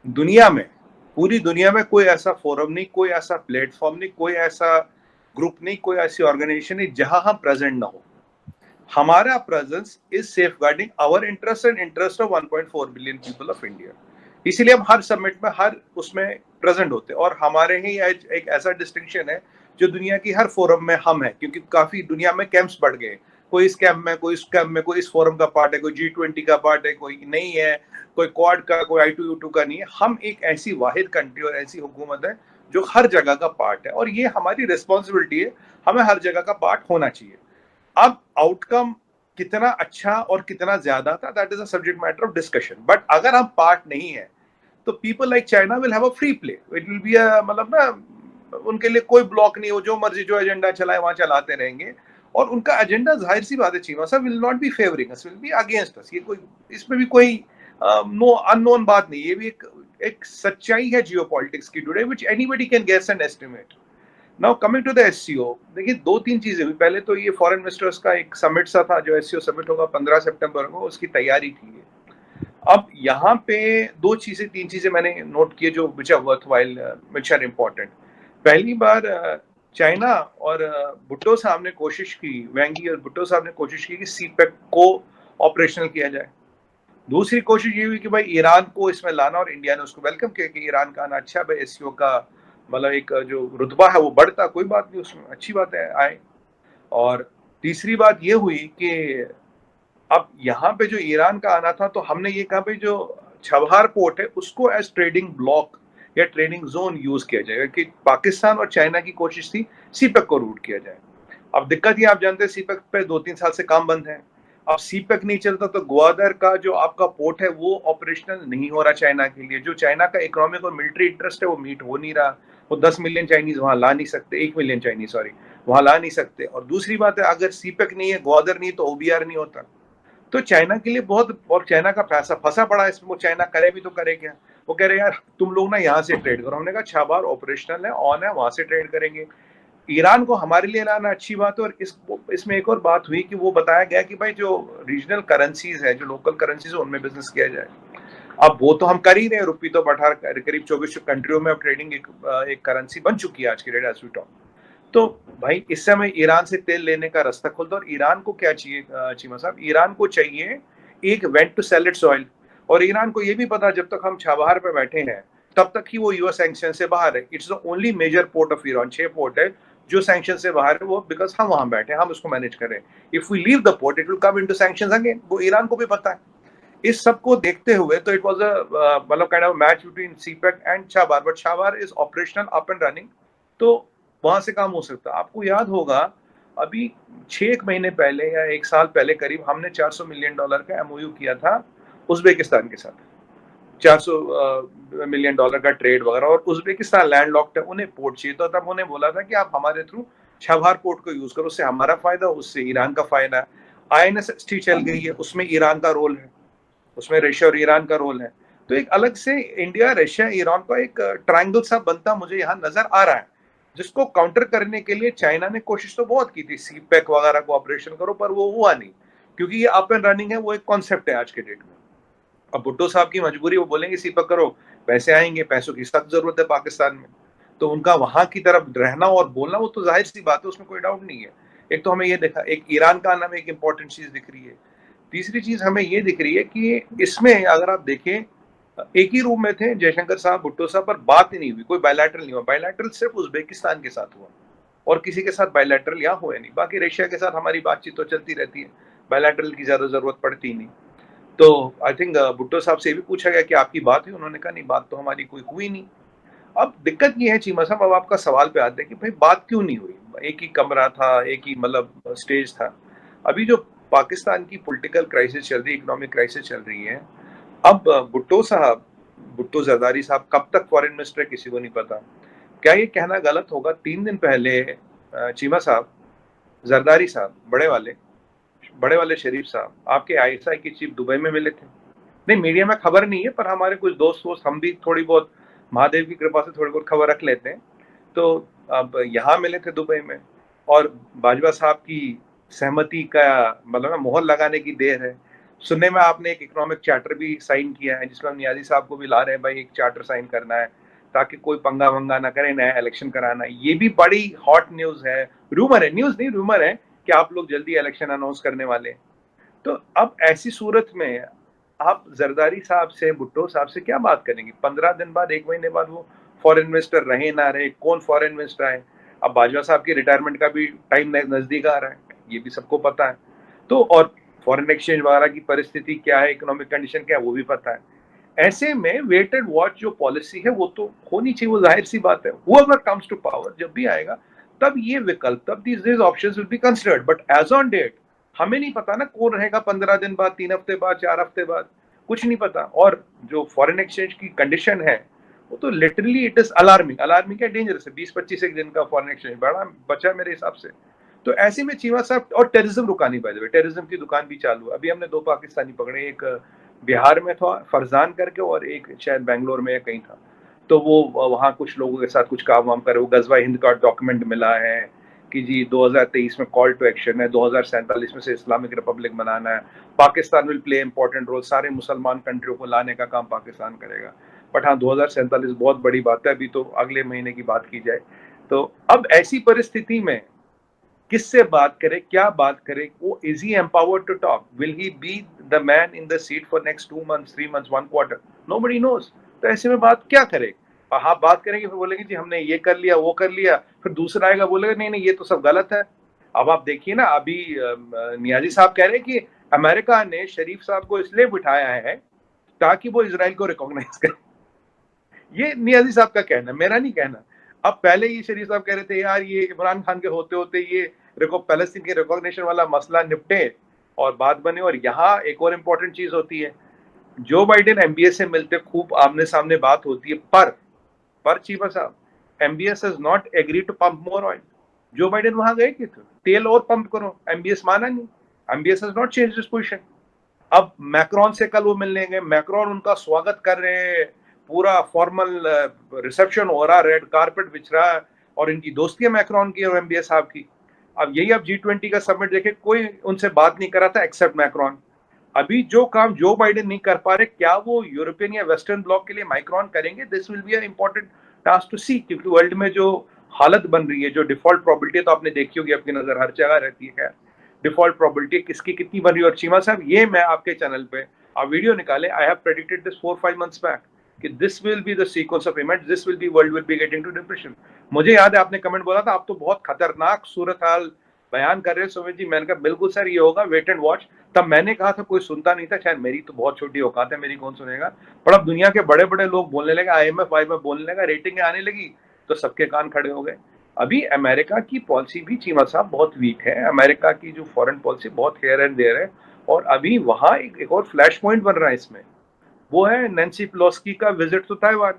दुनिया में, पूरी दुनिया में कोई ऐसा फोरम नहीं, कोई ऐसा प्लेटफॉर्म नहीं, कोई ऐसा ग्रुप नहीं, कोई ऐसी ऑर्गेनाइजेशन नहीं जहां हम प्रेजेंट ना हो। हमारा presence is safeguarding our interest and interest of 1.4 billion people of India. इसीलिए हम हर समिट में, हर उसमें प्रेजेंट होते हैं। और हमारे ही एक ऐसा डिस्टिंक्शन है जो दुनिया की हर फोरम में हम हैं, क्योंकि काफी दुनिया में कैंप्स बढ़ गए। कोई इस कैंप में, कोई इस कैंप में, कोई इस फोरम का पार्ट है, कोई G20 का पार्ट है, कोई नहीं है, कोई क्वाड का, कोई I2U2 का नहीं है। हम एक ऐसी वाहिद कंट्री और ऐसी हुकूमत है जो हर जगह का पार्ट है, और ये हमारी रिस्पॉन्सिबिलिटी है, हमें हर जगह का पार्ट होना चाहिए। अब आउटकम कितना अच्छा और कितना ज्यादा था, that is a subject matter of discussion. But अगर हम पार्ट नहीं है तो people like China will have a free play. It will be अ, मतलब ना, उनके लिए कोई ब्लॉक नहीं हो, जो मर्जी जो एजेंडा चलाए वहां चलाते रहेंगे। और उनका एजेंडा जाहिर सी बात है, चीमा साहब, will not be favouring us, will be against us. ये कोई, इसमें भी कोई नो अननोन बात नहीं। ये भी एक सच्चाई है जियोपॉलिटिक्स की today, which anybody can guess and estimate. Now coming to the SCO, देखिए दो तीन चीजें हुई। पहले तो ये फॉरेन मिनिस्टर्स का एक समिट सा था, जो एससीओ समिट होगा 15 सितंबर को, उसकी तैयारी थी ये। अब यहाँ पे दो चीजें, तीन चीजें मैंने नोट किए जो which are worthwhile, which are important. पहली बार चाइना और भुट्टो साहब ने कोशिश की, वेंगी और भुट्टो साहब ने कोशिश की कि सीपेक को ऑपरेशनल किया जाए। दूसरी कोशिश ये हुई कि भाई ईरान को इसमें लाना, और इंडिया ने उसको वेलकम किया कि ईरान का आना अच्छा भाई, एससीओ का मतलब एक जो रुतबा है वो बढ़ता, कोई बात नहीं, उसमें अच्छी बात है आए। और तीसरी बात ये हुई कि अब यहाँ पे जो ईरान का आना था, तो हमने ये कहा भाई जो छबहार पोर्ट है उसको एज ट्रेडिंग ब्लॉक या ट्रेडिंग जोन यूज किया जाएगा, कि पाकिस्तान और चाइना की कोशिश थी सीपेक को रूट किया जाए। अब दिक्कत ये, आप जानते हैं सीपेक पे 2-3 साल से काम बंद है। अब सीपेक नहीं चलता तो ग्वादर का जो आपका पोर्ट है वो ऑपरेशनल नहीं हो रहा चाइना के लिए। जो चाइना का इकोनॉमिक और मिलिट्री इंटरेस्ट है वो मीट हो नहीं रहा। वो 10 मिलियन चाइनीज वहां ला नहीं सकते, 1 मिलियन चाइनीज सॉरी, वहां ला नहीं सकते। और दूसरी बात है, अगर सीपेक नहीं है, ग्वादर नहीं, तो ओबीआर नहीं होता। तो चाइना के लिए बहुत, और चाइना का पैसा फंसा पड़ा है इसमें। वो चाइना करे भी तो करे क्या? वो कह रहे यार तुम लोग ना यहाँ से ट्रेड करो। हमने कहा 6 बार ऑपरेशनल है, ऑन है, वहां से ट्रेड करेंगे। ईरान को हमारे लिए लाना अच्छी बात है। और इसमें एक और बात हुई कि वो बताया गया कि भाई जो रीजनल करेंसीज है, जो लोकल करेंसीज है, उनमें बिजनेस किया जाए। अब वो तो हम कर ही रहे हैं, रुपी तो बढ़ा, करीब 24 कंट्रियों में अब ट्रेडिंग एक करेंसी बन चुकी है आज की डेट एज वी टॉक। तो भाई इस समय ईरान से तेल लेने का रास्ता खुलता। और ईरान को क्या चाहिए चीमा साहब? ईरान को चाहिए एक vent to sell its oil. और ईरान को ये भी पता, जब तक हम छाबहार पे बैठे हैं तब तक ही वो यूएस सैंक्शन से बाहर है। It's the only major port of Iran. 6 port है जो सैंक्शन से बाहर है, वो बिकॉज हम वहां बैठे हैं, हम उसको मैनेज करें। If we leave the port it will come into sanctions again. वो ईरान को भी पता है। इस सब को देखते हुए तो इट वाज अ मतलब kind of match between CPEC and Chabahar. But Chabahar is operational, up and running, तो वहां से काम हो सकता है। आपको याद होगा अभी 6 महीने पहले या 1 साल पहले करीब, हमने $400 मिलियन का एमओयू किया था उज्बेकिस्तान के साथ। $400 मिलियन का ट्रेड वगैरह। और उज्बेकिस्तान लैंडलॉक्ड है, उन्हें पोर्ट चाहिए। तो तब उन्हें बोला था कि आप हमारे थ्रू छबहार पोर्ट को यूज करो, उससे हमारा फायदा, उससे ईरान का फायदा है। INSST चल गई है, उसमें ईरान का रोल है, उसमें रशिया और ईरान का रोल है। तो एक अलग से इंडिया, रशिया, ईरान का एक ट्रायंगल सा बनता मुझे यहाँ नजर आ रहा है, जिसको काउंटर करने के लिए चाइना ने कोशिश तो बहुत की थी, सीपेक वगैरह को ऑपरेशन करो, पर वो हुआ नहीं। क्योंकि ये अप एंड रनिंग है, वो एक कॉन्सेप्ट है आज के डेट में। अब भुट्टो साहब की मजबूरी, वो बोलेंगे सीपेक करो, पैसे आएंगे, पैसों की सख्त जरूरत है पाकिस्तान में। तो उनका वहां की तरफ रहना और बोलना, वो तो जाहिर सी बात है, उसमें कोई डाउट नहीं है। एक तो हमें ये देखा, एक ईरान का आना में एक इंपॉर्टेंट चीज दिख रही है। तीसरी चीज हमें ये दिख रही है कि इसमें अगर आप देखें, एक ही रूम में थे जयशंकर साहब, भुट्टो साहब, पर बात ही नहीं हुई, कोई बायलैटरल नहीं हुआ। बायलैटरल सिर्फ उज्बेकिस्तान के साथ हुआ, और किसी के साथ बायलैटरल यहाँ हुए नहीं। बाकी रशिया के साथ हमारी बातचीत तो चलती रहती है, बायलैटरल की ज्यादा जरूरत पड़ती नहीं। तो आई थिंक भुट्टो साहब से भी पूछा गया कि आपकी बात हुई? उन्होंने कहा नहीं, बात तो हमारी कोई हुई नहीं। अब दिक्कत ये है चीमा साहब, अब आपका सवाल पे आते हैं कि भाई बात क्यों नहीं हुई? एक ही कमरा था, एक ही मतलब स्टेज था। अभी जो पाकिस्तान की पॉलिटिकल क्राइसिस चल रही है, इकोनॉमिक क्राइसिस चल रही है, अब भुट्टो साहब, भुट्टो जरदारी साहब कब तक फॉरेन मिनिस्टर किसी को नहीं पता। क्या ये कहना गलत होगा, 3 दिन पहले चीमा साहब, जरदारी साहब, बड़े वाले शरीफ साहब आपके ISI की चीफ दुबई में मिले थे। नहीं, मीडिया में खबर नहीं है, पर हमारे कुछ दोस्त वोस्त, हम भी थोड़ी बहुत महादेव की कृपा से थोड़ी बहुत खबर रख लेते हैं। तो अब यहाँ मिले थे दुबई में, और बाजवा साहब की सहमति का मतलब ना, मोहर लगाने की देर है। सुनने में आपने एक इकोनॉमिक चार्टर भी साइन किया है, जिसमें हम नियाज़ी साहब को भी ला रहे हैं, भाई एक चार्टर साइन करना है ताकि कोई पंगा-वंगा ना करे, नया इलेक्शन कराना है। ये भी बड़ी हॉट न्यूज़ है, रूमर है, न्यूज़ नहीं रूमर है कि आप लोग जल्दी इलेक्शन अनाउंस करने वाले हैं। तो अब ऐसी सूरत में आप जरदारी साहब से, भुट्टो साहब से क्या बात करेंगे? 15 दिन बाद, 1 महीने बाद वो फॉरेन इन्वेस्टर रहे ना रहे, कौन फॉरेन इन्वेस्टर आए? अब बाजवा साहब की रिटायरमेंट का भी टाइम नजदीक आ रहा है, ये भी सबको पता है। तो और फॉरेन एक्सचेंज वगैरह की परिस्थिति क्या है, इकोनॉमिक कंडीशन क्या है, वो भी पता है। ऐसे में वेट एंड वॉच जो पॉलिसी है वो तो होनी चाहिए, वो जाहिर सी बात है। whoever comes to power जब भी आएगा तब ये विकल्प, तब these options will be considered, but as on date हमें नहीं पता ना कौन रहेगा 15 दिन बाद, 3 हफ्ते बाद, 4 हफ्ते बाद, कुछ नहीं पता। और जो फॉरेन एक्सचेंज की कंडीशन है वो तो literally it is alarming. Alarming क्या, डेंजरस है। 20-25 एक दिन का फॉरेन एक्सचेंज बड़ा बचा मेरे हिसाब से। तो ऐसे में चीमा साहब, और टेररिज्म रुका नहीं पाए, टेररिज्म की दुकान भी चालू है। अभी हमने 2 पाकिस्तानी पकड़े, एक बिहार में था फरजान करके, और एक शायद बैंगलोर में या कहीं था। तो वो वहाँ कुछ लोगों के साथ कुछ काम वाम करे। वो गजवा हिंद का डॉक्यूमेंट मिला है कि जी 2023 में कॉल टू एक्शन है, 2047 में से इस्लामिक रिपब्लिक बनाना है, Pakistan will play important role, सारे मुसलमान कंट्रियों को लाने का काम पाकिस्तान करेगा। बट हाँ, 2047 बहुत बड़ी बात है, अभी तो अगले महीने की बात की जाए। तो अब ऐसी परिस्थिति में किससे बात करे, क्या बात करे? वो is he empowered to talk? Will he be the man in the seat for next 2 months, 3 months, 1 quarter? Nobody knows. तो ऐसे में बात क्या करे? हाँ, बात करेंगे, फिर बोलेंगे जी हमने ये कर लिया, वो कर लिया, फिर दूसरा आएगा बोलेगा नहीं नहीं ये तो सब गलत है। अब आप देखिए ना, अभी नियाजी साहब कह रहे हैं कि अमेरिका ने शरीफ साहब को इसलिए बिठाया है ताकि वो इजराइल को रिकॉग्नाइज करे। ये नियाजी साहब का कहना, मेरा नहीं कहना। अब पहले ही शरीफ साहब कह रहे थे यार ये इमरान खान के होते होते ये पैलेस्टीन के रिकॉग्निशन वाला मसला निपटे और बात बने। और यहाँ एक और इम्पोर्टेंट चीज होती है, जो बाइडेन एमबीएस से मिलते, खूब आमने सामने बात होती है, पर चीफा साहब, MBS has not agree to pump more oil. जो बाइडेन वहां गए थे, तेल और पंप करो, एमबीएस माना नहीं। MBS has not changed his position. अब मैक्रोन से कल वो मिलने गए, मैक्रोन उनका स्वागत कर रहे हैं, पूरा फॉर्मल रिसेप्शन हो रहा, रेड कारपेट बिछ रहा है, और इनकी दोस्ती है मैक्रोन की और एमबीएस साहब की। अब यही आप G20 का समिट देखे, कोई उनसे बात नहीं कर रहा था एक्सेप्ट मैक्रोन। अभी जो काम जो बाइडेन नहीं कर पा रहे, क्या वो यूरोपियन या वेस्टर्न ब्लॉक के लिए मैक्रोन करेंगे? This will be a important task to see, क्योंकि वर्ल्ड में जो हालत बन रही है, जो डिफॉल्ट प्रोबेबिलिटी तो आपने देखी होगी, आपकी नजर हर जगह रहती है, खैर डिफॉल्ट प्रोबेबिलिटी किसकी कितनी बन रही है। और चीमा साहब, ये मैं आपके चैनल पे आप वीडियो निकाले, I have predicted this 4-5 months back कि this will be the sequence of events, this will be, world will be getting to depression. मुझे याद है आपने कमेंट बोला था आप तो बहुत खतरनाक सूरत हाल बयान कर रहे हैं सुमित जी। मैंने कहा बिल्कुल सर ये होगा, वेट एंड वॉच। तब मैंने कहा था, कोई सुनता नहीं था, शायद मेरी तो बहुत छोटी औकात है, मेरी कौन सुनेगा। पर अब दुनिया के बड़े बड़े लोग बोलने लगे, IMF बोलने लगा, रेटिंग आने लगी, तो सबके कान खड़े हो गए। अभी अमेरिका की पॉलिसी भी चीमा साहब बहुत वीक है। अमेरिका की जो फॉरेन पॉलिसी बहुत हेयर एंड देयर है। और अभी वहां एक और फ्लैश पॉइंट बन रहा है इसमें, वो है नैन्सी पेलोसी का विजिट टू ताइवान।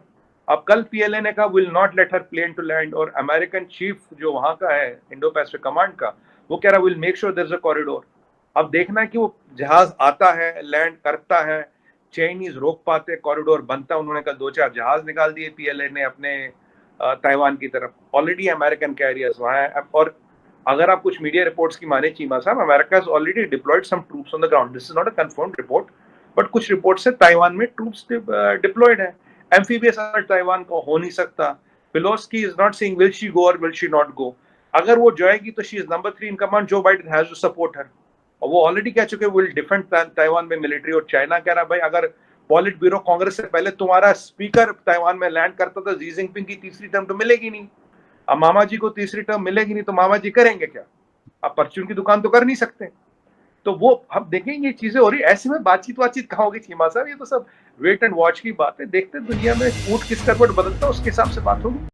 अब कल PLA ने कहा will not let her plane to land, और अमेरिकन चीफ जो वहां का है इंडो पैसिफिक कमांड का, वो कह रहा will make sure there is a corridor. अब देखना कि वो जहाज आता है, लैंड करता है, चाइनीज रोक पाते, कॉरिडोर बनता। उन्होंने कल 2-4 जहाज निकाल दिए PLA ने अपने ताइवान की तरफ। ऑलरेडी अमेरिकन कैरियर्स वहां है। और अगर आप कुछ मीडिया रिपोर्ट्स की माने चीमा साहब, America has already deployed some troops on the ground. This is not a confirmed report, but कुछ रिपोर्ट से ताइवान में ट्रूप्स डिप्लॉयड है। एम्फीबियस अटैक ताइवान को हो नहीं सकता। Pelosi is not saying will she go और विल शी नॉट गो। अगर वो जाएगी तो she is number 3 in command, Joe Biden has to support her. और वो ऑलरेडी कह चुके विल डिफेंड ताइवान में मिलिट्री। और चाइना कह रहा भाई अगर पॉलिट ब्यूरो कांग्रेस से पहले तुम्हारा स्पीकर ताइवान में लैंड करता था, जी जिनपिंग की तीसरी टर्म तो मिलेगी नहीं। अब मामा जी को तीसरी टर्म मिलेगी नहीं तो मामा जी करेंगे क्या? अब परचून की दुकान तो कर नहीं सकते। तो वो हम देखेंगे, ये चीजें हो रही। ऐसे में बातचीत कहाँ होगी चीमा साहब? ये तो सब वेट एंड वॉच की बात है। देखते दुनिया में ऊंट किस करवट बदलता है, उसके हिसाब से बात होगी।